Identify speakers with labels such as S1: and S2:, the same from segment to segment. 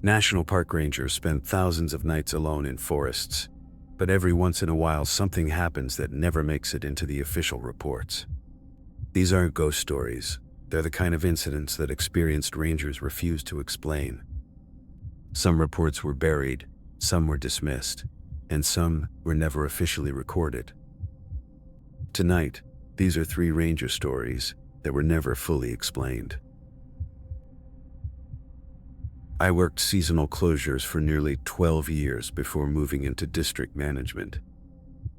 S1: National park rangers spend thousands of nights alone in forests, but every once in a while something happens that never makes it into the official reports. These aren't ghost stories. They're the kind of incidents that experienced rangers refuse to explain. Some reports were buried, some were dismissed, and some were never officially recorded. Tonight, these are 3 ranger stories that were never fully explained. I worked seasonal closures for nearly 12 years before moving into district management.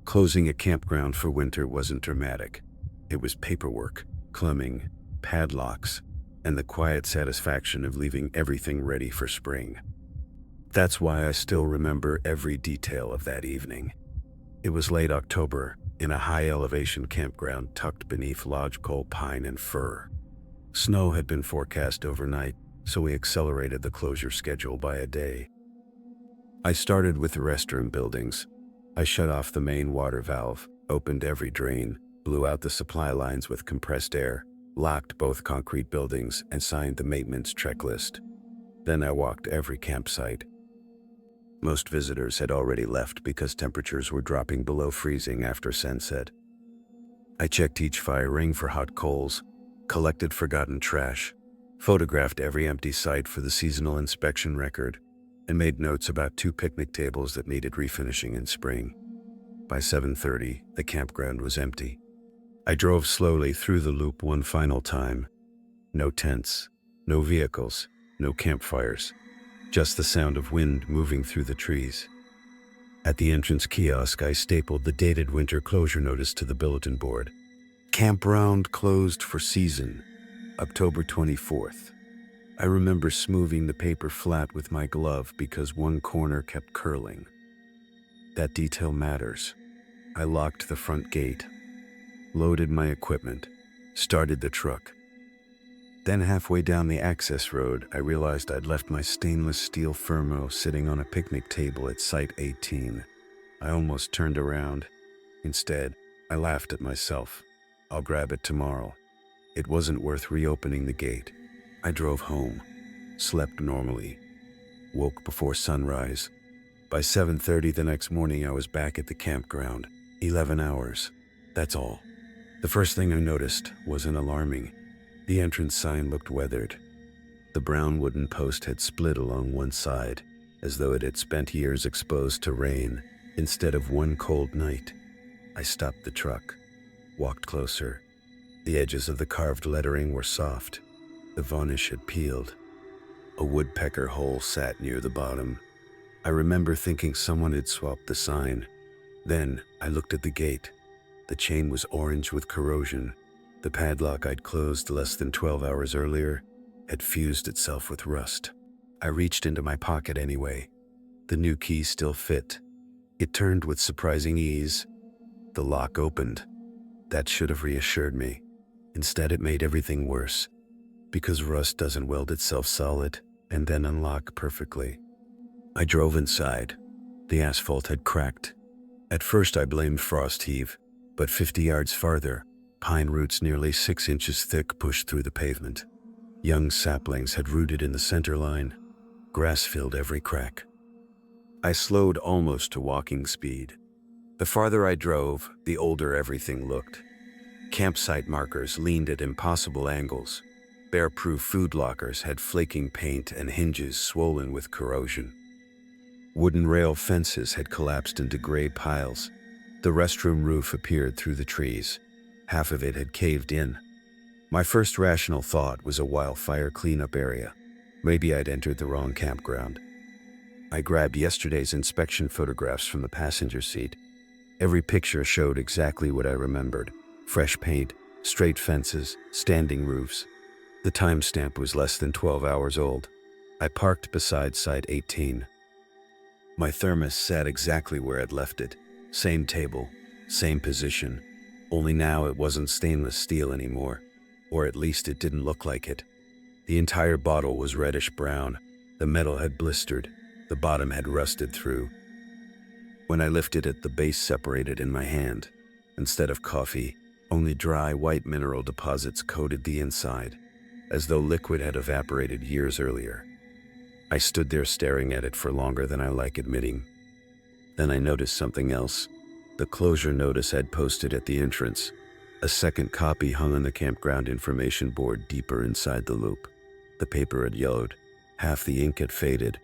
S1: Closing a campground for winter wasn't dramatic. It was paperwork, plumbing, padlocks, and the quiet satisfaction of leaving everything ready for spring. That's why I still remember every detail of that evening. It was late October, in a high-elevation campground tucked beneath lodgepole pine and fir. Snow had been forecast overnight, so we accelerated the closure schedule by a day. I started with the restroom buildings. I shut off the main water valve, opened every drain, blew out the supply lines with compressed air, locked both concrete buildings, and signed the maintenance checklist. Then I walked every campsite. Most visitors had already left because temperatures were dropping below freezing after sunset. I checked each fire ring for hot coals, collected forgotten trash, photographed every empty site for the seasonal inspection record, and made notes about 2 picnic tables that needed refinishing in spring. By 7:30, the campground was empty. I drove slowly through the loop one final time. No tents, no vehicles, no campfires, just the sound of wind moving through the trees. At the entrance kiosk, I stapled the dated winter closure notice to the bulletin board. Campground closed for season, October 24th. I remember smoothing the paper flat with my glove because one corner kept curling. That detail matters. I locked the front gate, loaded my equipment, started the truck. Then halfway down the access road, I realized I'd left my stainless steel thermo sitting on a picnic table at Site 18. I almost turned around. Instead, I laughed at myself. I'll grab it tomorrow. It wasn't worth reopening the gate. I drove home, slept normally, woke before sunrise. By 7:30 the next morning, I was back at the campground. 11 hours. That's all. The first thing I noticed wasn't alarming. The entrance sign looked weathered. The brown wooden post had split along one side, as though it had spent years exposed to rain instead of one cold night. I stopped the truck, walked closer. The edges of the carved lettering were soft. The varnish had peeled. A woodpecker hole sat near the bottom. I remember thinking someone had swapped the sign. Then I looked at the gate. The chain was orange with corrosion. The padlock I'd closed less than 12 hours earlier had fused itself with rust. I reached into my pocket anyway. The new key still fit. It turned with surprising ease. The lock opened. That should have reassured me. Instead, it made everything worse, because rust doesn't weld itself solid and then unlock perfectly. I drove inside. The asphalt had cracked. At first I blamed frost heave, but 50 yards farther, pine roots nearly 6 inches thick pushed through the pavement. Young saplings had rooted in the center line. Grass filled every crack. I slowed almost to walking speed. The farther I drove, the older everything looked. Campsite markers leaned at impossible angles. Bear-proof food lockers had flaking paint and hinges swollen with corrosion. Wooden rail fences had collapsed into gray piles. The restroom roof appeared through the trees. Half of it had caved in. My first rational thought was a wildfire cleanup area. Maybe I'd entered the wrong campground. I grabbed yesterday's inspection photographs from the passenger seat. Every picture showed exactly what I remembered. Fresh paint, straight fences, standing roofs. The timestamp was less than 12 hours old. I parked beside Site 18. My thermos sat exactly where I'd left it. Same table, same position. Only now it wasn't stainless steel anymore. Or at least it didn't look like it. The entire bottle was reddish brown. The metal had blistered. The bottom had rusted through. When I lifted it, the base separated in my hand. Instead of coffee, only dry white mineral deposits coated the inside, as though liquid had evaporated years earlier. I stood there staring at it for longer than I like admitting. Then I noticed something else. The closure notice I'd posted at the entrance. A second copy hung on the campground information board deeper inside the loop. The paper had yellowed. Half the ink had faded.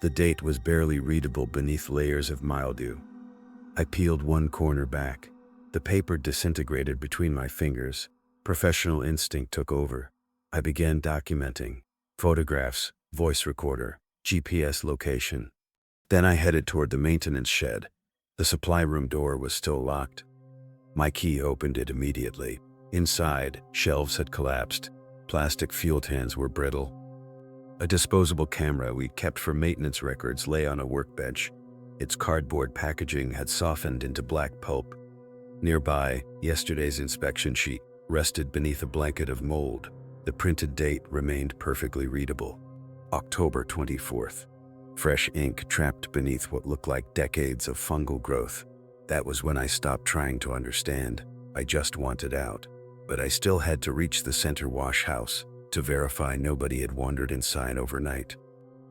S1: The date was barely readable beneath layers of mildew. I peeled one corner back. The paper disintegrated between my fingers. Professional instinct took over. I began documenting. Photographs, voice recorder, GPS location. Then I headed toward the maintenance shed. The supply room door was still locked. My key opened it immediately. Inside, shelves had collapsed. Plastic fuel cans were brittle. A disposable camera we'd kept for maintenance records lay on a workbench. Its cardboard packaging had softened into black pulp. Nearby, yesterday's inspection sheet rested beneath a blanket of mold. The printed date remained perfectly readable. October 24th. Fresh ink trapped beneath what looked like decades of fungal growth. That was when I stopped trying to understand. I just wanted out. But I still had to reach the center wash house to verify nobody had wandered inside overnight.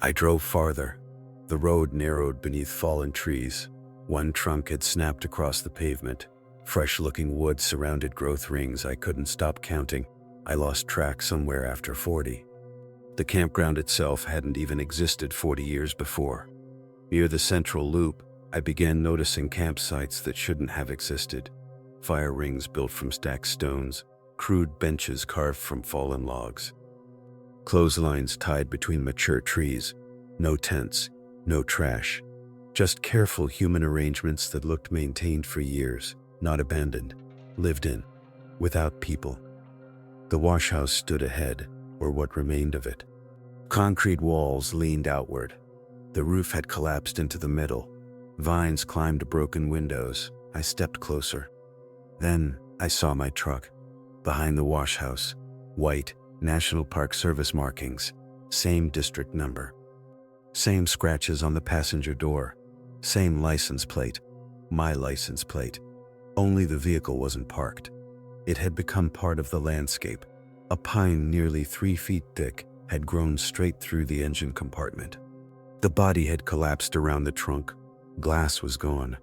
S1: I drove farther. The road narrowed beneath fallen trees. One trunk had snapped across the pavement. Fresh-looking wood surrounded growth rings I couldn't stop counting. I lost track somewhere after 40. The campground itself hadn't even existed 40 years before. Near the central loop, I began noticing campsites that shouldn't have existed. Fire rings built from stacked stones, crude benches carved from fallen logs. Clotheslines tied between mature trees. No tents, no trash. Just careful human arrangements that looked maintained for years, not abandoned, lived in, without people. The wash house stood ahead, or what remained of it. Concrete walls leaned outward. The roof had collapsed into the middle. Vines climbed broken windows. I stepped closer. Then I saw my truck. Behind the wash house, white, National Park Service markings, same district number. Same scratches on the passenger door. Same license plate. My license plate. Only the vehicle wasn't parked. It had become part of the landscape. A pine nearly 3 feet thick had grown straight through the engine compartment. The body had collapsed around the trunk. Glass was gone.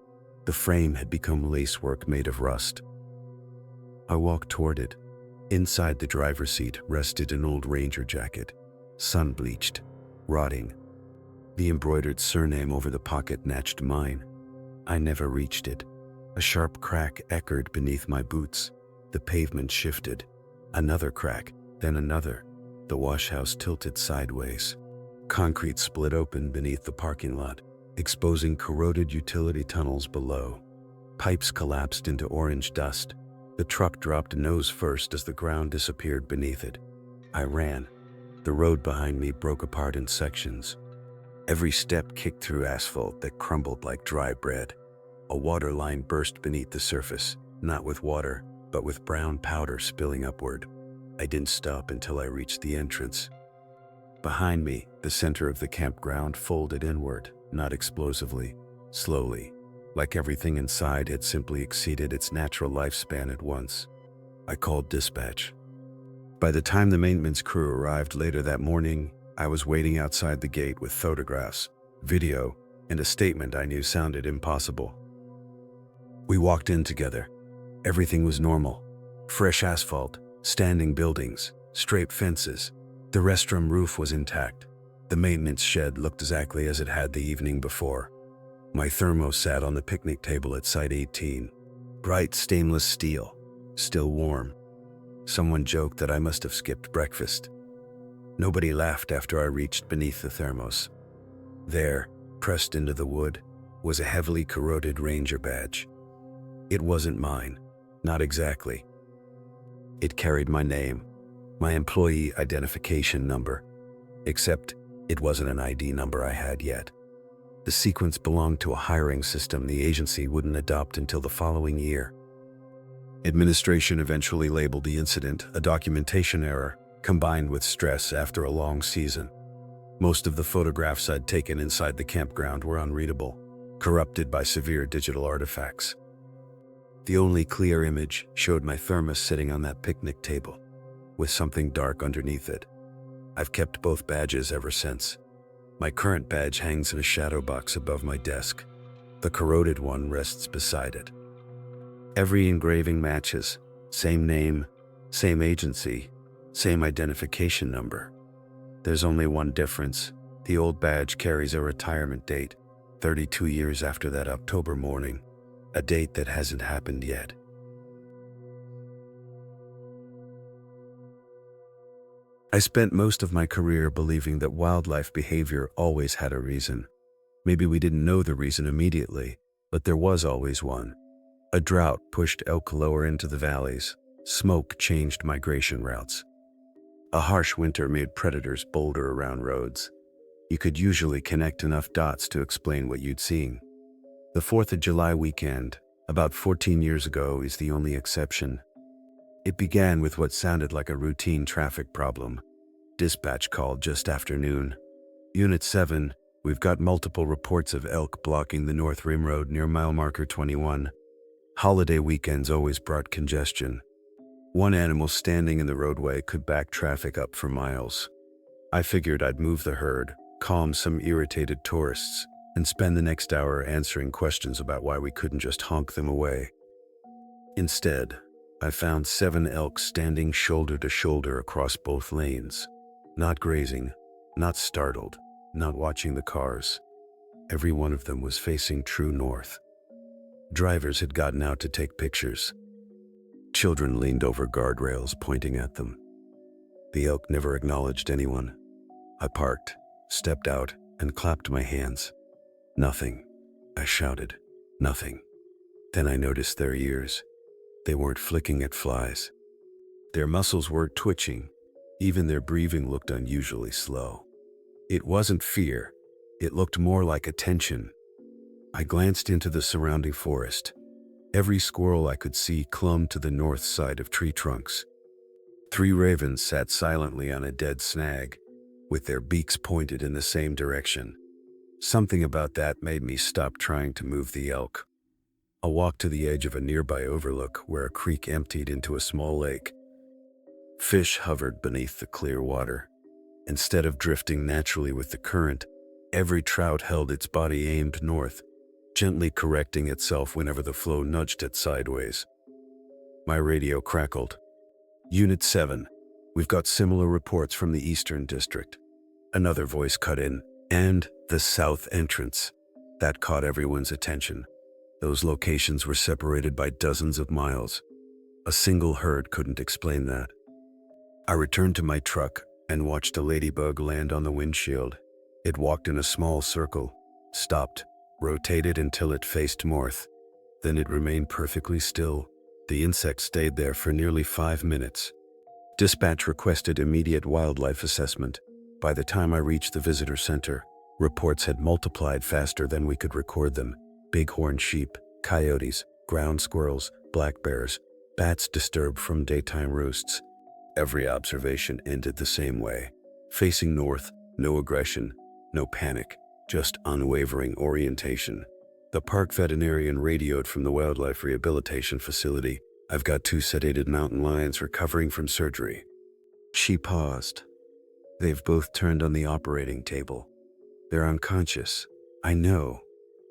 S1: The frame had become lacework made of rust. I walked toward it. Inside the driver's seat rested an old ranger jacket, sun-bleached, rotting. The embroidered surname over the pocket matched mine. I never reached it. A sharp crack echoed beneath my boots. The pavement shifted. Another crack, then another. The wash house tilted sideways. Concrete split open beneath the parking lot, exposing corroded utility tunnels below. Pipes collapsed into orange dust. The truck dropped nose first as the ground disappeared beneath it. I ran. The road behind me broke apart in sections. Every step kicked through asphalt that crumbled like dry bread. A water line burst beneath the surface, not with water, but with brown powder spilling upward. I didn't stop until I reached the entrance. Behind me, the center of the campground folded inward, not explosively, slowly, like everything inside had simply exceeded its natural lifespan at once. I called dispatch. By the time the maintenance crew arrived later that morning, I was waiting outside the gate with photographs, video, and a statement I knew sounded impossible. We walked in together. Everything was normal. Fresh asphalt, standing buildings, straight fences. The restroom roof was intact. The maintenance shed looked exactly as it had the evening before. My thermos sat on the picnic table at Site 18. Bright stainless steel, still warm. Someone joked that I must have skipped breakfast. Nobody laughed after I reached beneath the thermos. There, pressed into the wood, was a heavily corroded ranger badge. It wasn't mine, not exactly. It carried my name, my employee identification number, except it wasn't an ID number I had yet. The sequence belonged to a hiring system the agency wouldn't adopt until the following year. Administration eventually labeled the incident a documentation error, combined with stress after a long season. Most of the photographs I'd taken inside the campground were unreadable, corrupted by severe digital artifacts. The only clear image showed my thermos sitting on that picnic table, with something dark underneath it. I've kept both badges ever since. My current badge hangs in a shadow box above my desk. The corroded one rests beside it. Every engraving matches. Same name, same agency, same identification number. There's only one difference. The old badge carries a retirement date, 32 years after that October morning, a date that hasn't happened yet. I spent most of my career believing that wildlife behavior always had a reason. Maybe we didn't know the reason immediately, but there was always one. A drought pushed elk lower into the valleys. Smoke changed migration routes. A harsh winter made predators bolder around roads. You could usually connect enough dots to explain what you'd seen. The 4th of July weekend, about 14 years ago, is the only exception. It began with what sounded like a routine traffic problem. Dispatch called just after noon. Unit 7, we've got multiple reports of elk blocking the North Rim Road near mile marker 21. Holiday weekends always brought congestion. One animal standing in the roadway could back traffic up for miles. I figured I'd move the herd, calm some irritated tourists, and spend the next hour answering questions about why we couldn't just honk them away. Instead, I found 7 elk standing shoulder to shoulder across both lanes. Not grazing, not startled, not watching the cars. Every one of them was facing true north. Drivers had gotten out to take pictures. Children leaned over guardrails pointing at them. The elk never acknowledged anyone. I parked, stepped out, and clapped my hands. Nothing, I shouted. Nothing. Then I noticed their ears. They weren't flicking at flies. Their muscles weren't twitching. Even their breathing looked unusually slow. It wasn't fear. It looked more like attention. I glanced into the surrounding forest. Every squirrel I could see clung to the north side of tree trunks. 3 ravens sat silently on a dead snag, with their beaks pointed in the same direction. Something about that made me stop trying to move the elk. I walked to the edge of a nearby overlook where a creek emptied into a small lake. Fish hovered beneath the clear water. Instead of drifting naturally with the current, every trout held its body aimed north, gently correcting itself whenever the flow nudged it sideways. My radio crackled. Unit 7, we've got similar reports from the Eastern District. Another voice cut in, and the South Entrance. That caught everyone's attention. Those locations were separated by dozens of miles. A single herd couldn't explain that. I returned to my truck and watched a ladybug land on the windshield. It walked in a small circle, stopped, rotated until it faced north. Then it remained perfectly still. The insect stayed there for nearly 5 minutes. Dispatch requested immediate wildlife assessment. By the time I reached the visitor center, reports had multiplied faster than we could record them. Bighorn sheep, coyotes, ground squirrels, black bears, bats disturbed from daytime roosts. Every observation ended the same way. Facing north, no aggression, no panic, just unwavering orientation. The park veterinarian radioed from the wildlife rehabilitation facility. I've got 2 sedated mountain lions recovering from surgery. She paused. They've both turned on the operating table. They're unconscious. I know.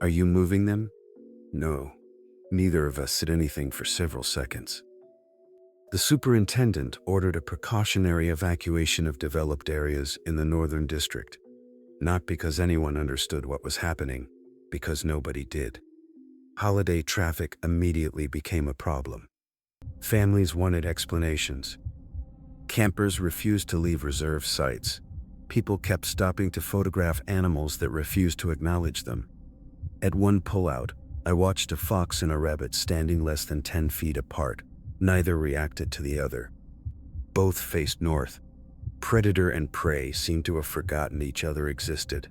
S1: Are you moving them? No. Neither of us said anything for several seconds. The superintendent ordered a precautionary evacuation of developed areas in the Northern District. Not because anyone understood what was happening, because nobody did. Holiday traffic immediately became a problem. Families wanted explanations. Campers refused to leave reserve sites. People kept stopping to photograph animals that refused to acknowledge them. At one pullout, I watched a fox and a rabbit standing less than 10 feet apart. Neither reacted to the other. Both faced north. Predator and prey seemed to have forgotten each other existed.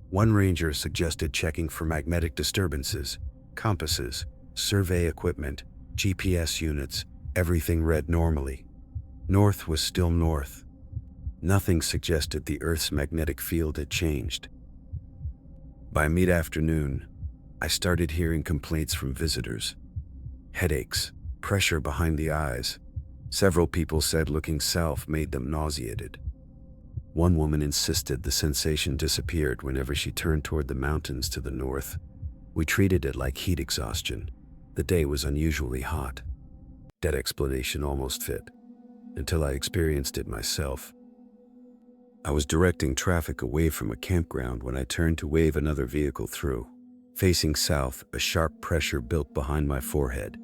S1: One ranger suggested checking for magnetic disturbances, compasses, survey equipment, GPS units. Everything read normally. North was still north. Nothing suggested the Earth's magnetic field had changed. By mid-afternoon, I started hearing complaints from visitors. Headaches, pressure behind the eyes. Several people said looking south made them nauseated. One woman insisted the sensation disappeared whenever she turned toward the mountains to the north. We treated it like heat exhaustion. The day was unusually hot. That explanation almost fit, until I experienced it myself. I was directing traffic away from a campground when I turned to wave another vehicle through. Facing south, a sharp pressure built behind my forehead.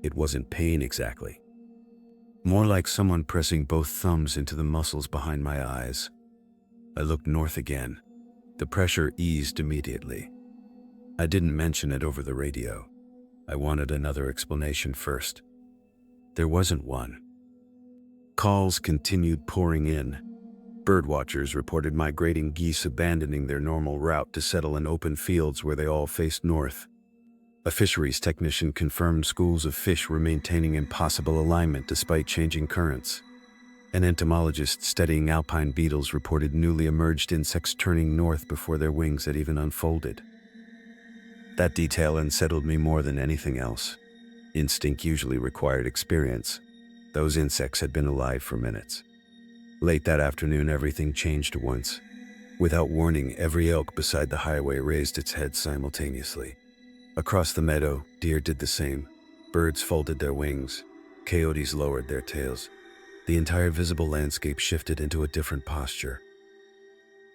S1: It wasn't pain exactly. More like someone pressing both thumbs into the muscles behind my eyes. I looked north again. The pressure eased immediately. I didn't mention it over the radio. I wanted another explanation first. There wasn't one. Calls continued pouring in. Birdwatchers reported migrating geese abandoning their normal route to settle in open fields where they all faced north. A fisheries technician confirmed schools of fish were maintaining impossible alignment despite changing currents. An entomologist studying alpine beetles reported newly emerged insects turning north before their wings had even unfolded. That detail unsettled me more than anything else. Instinct usually required experience. Those insects had been alive for minutes. Late that afternoon, everything changed once. Without warning, every elk beside the highway raised its head simultaneously. Across the meadow, deer did the same. Birds folded their wings. Coyotes lowered their tails. The entire visible landscape shifted into a different posture.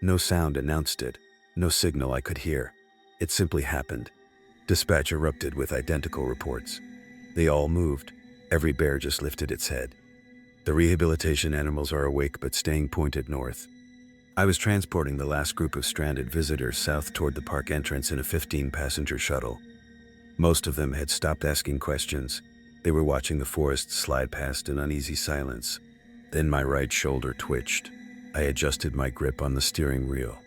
S1: No sound announced it, no signal I could hear. It simply happened. Dispatch erupted with identical reports. They all moved. Every bear just lifted its head. The rehabilitation animals are awake but staying pointed north. I was transporting the last group of stranded visitors south toward the park entrance in a 15-passenger shuttle. Most of them had stopped asking questions. They were watching the forest slide past in uneasy silence. Then my right shoulder twitched. I adjusted my grip on the steering wheel.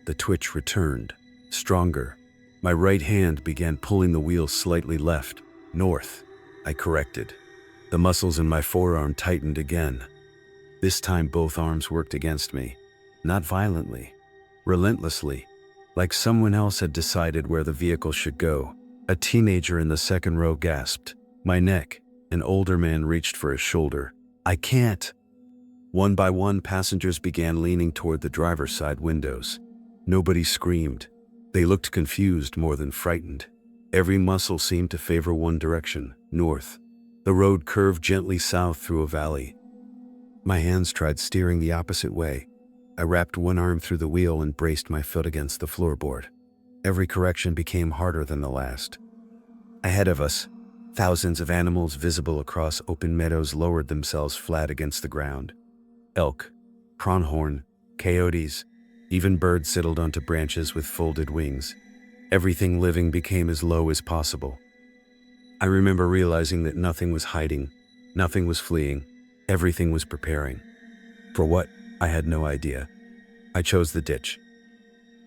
S1: The twitch returned, stronger. My right hand began pulling the wheel slightly left, north. I corrected. The muscles in my forearm tightened again. This time both arms worked against me. Not violently, relentlessly, like someone else had decided where the vehicle should go. A teenager in the second row gasped. My neck. An older man reached for his shoulder. I can't. One by one, passengers began leaning toward the driver's side windows. Nobody screamed. They looked confused more than frightened. Every muscle seemed to favor one direction, north. The road curved gently south through a valley. My hands tried steering the opposite way. I wrapped one arm through the wheel and braced my foot against the floorboard. Every correction became harder than the last. Ahead of us, thousands of animals visible across open meadows lowered themselves flat against the ground. Elk, pronghorn, coyotes, even birds settled onto branches with folded wings. Everything living became as low as possible. I remember realizing that nothing was hiding, nothing was fleeing, everything was preparing. For what? I had no idea. I chose the ditch.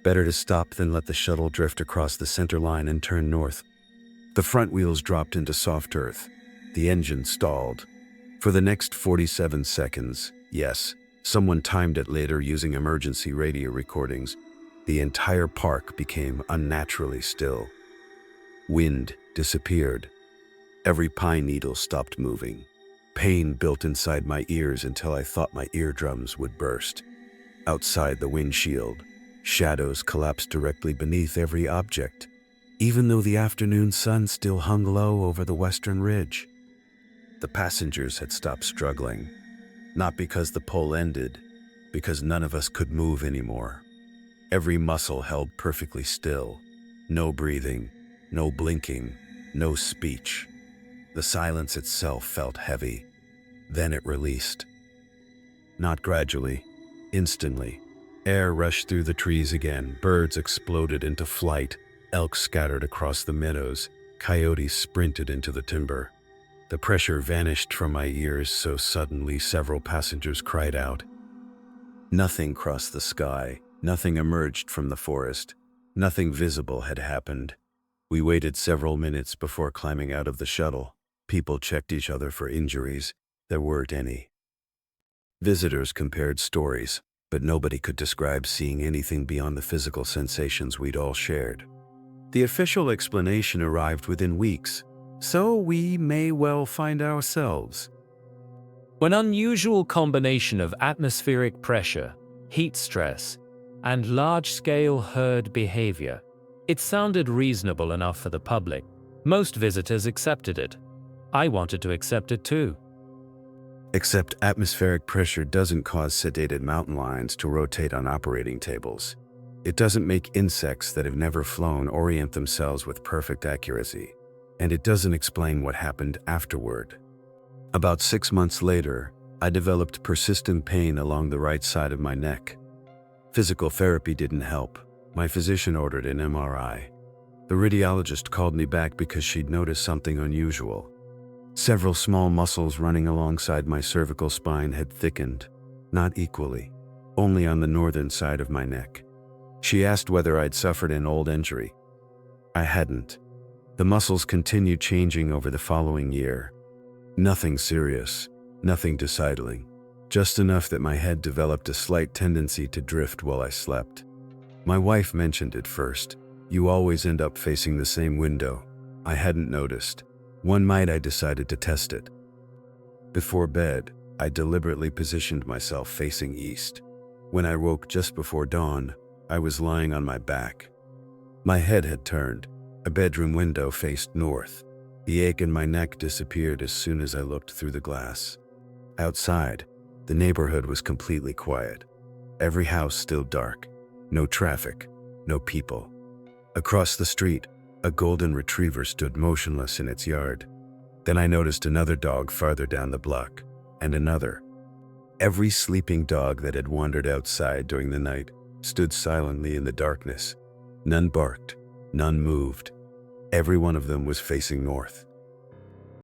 S1: Better to stop than let the shuttle drift across the center line and turn north. The front wheels dropped into soft earth. The engine stalled. For the next 47 seconds, yes, someone timed it later using emergency radio recordings, the entire park became unnaturally still. Wind disappeared. Every pine needle stopped moving. Pain built inside my ears until I thought my eardrums would burst. Outside the windshield, shadows collapsed directly beneath every object, even though the afternoon sun still hung low over the western ridge. The passengers had stopped struggling, not because the pull ended, because none of us could move anymore. Every muscle held perfectly still. No breathing, no blinking, no speech. The silence itself felt heavy. Then it released. Not gradually, instantly. Air rushed through the trees again. Birds exploded into flight. Elk scattered across the meadows. Coyotes sprinted into the timber. The pressure vanished from my ears so suddenly several passengers cried out. Nothing crossed the sky. Nothing emerged from the forest. Nothing visible had happened. We waited several minutes before climbing out of the shuttle. People checked each other for injuries. There weren't any. Visitors compared stories, but nobody could describe seeing anything beyond the physical sensations we'd all shared. The official explanation arrived within weeks, so we may well find ourselves.
S2: An unusual combination of atmospheric pressure, heat stress, and large-scale herd behavior. It sounded reasonable enough for the public. Most visitors accepted it. I wanted to accept it too.
S1: Except atmospheric pressure doesn't cause sedated mountain lions to rotate on operating tables. It doesn't make insects that have never flown orient themselves with perfect accuracy. And it doesn't explain what happened afterward. About 6 months later, I developed persistent pain along the right side of my neck. Physical therapy didn't help. My physician ordered an MRI. The radiologist called me back because she'd noticed something unusual. Several small muscles running alongside my cervical spine had thickened, not equally, only on the northern side of my neck. She asked whether I'd suffered an old injury. I hadn't. The muscles continued changing over the following year. Nothing serious, nothing disabling, just enough that my head developed a slight tendency to drift while I slept. My wife mentioned it first. You always end up facing the same window. I hadn't noticed. One night I decided to test it. Before bed, I deliberately positioned myself facing east. When I woke just before dawn, I was lying on my back. My head had turned. A bedroom window faced north. The ache in my neck disappeared as soon as I looked through the glass. Outside, the neighborhood was completely quiet. Every house still dark. No traffic, no people. Across the street, a golden retriever stood motionless in its yard. Then I noticed another dog farther down the block, and another. Every sleeping dog that had wandered outside during the night stood silently in the darkness. None barked, none moved. Every one of them was facing north.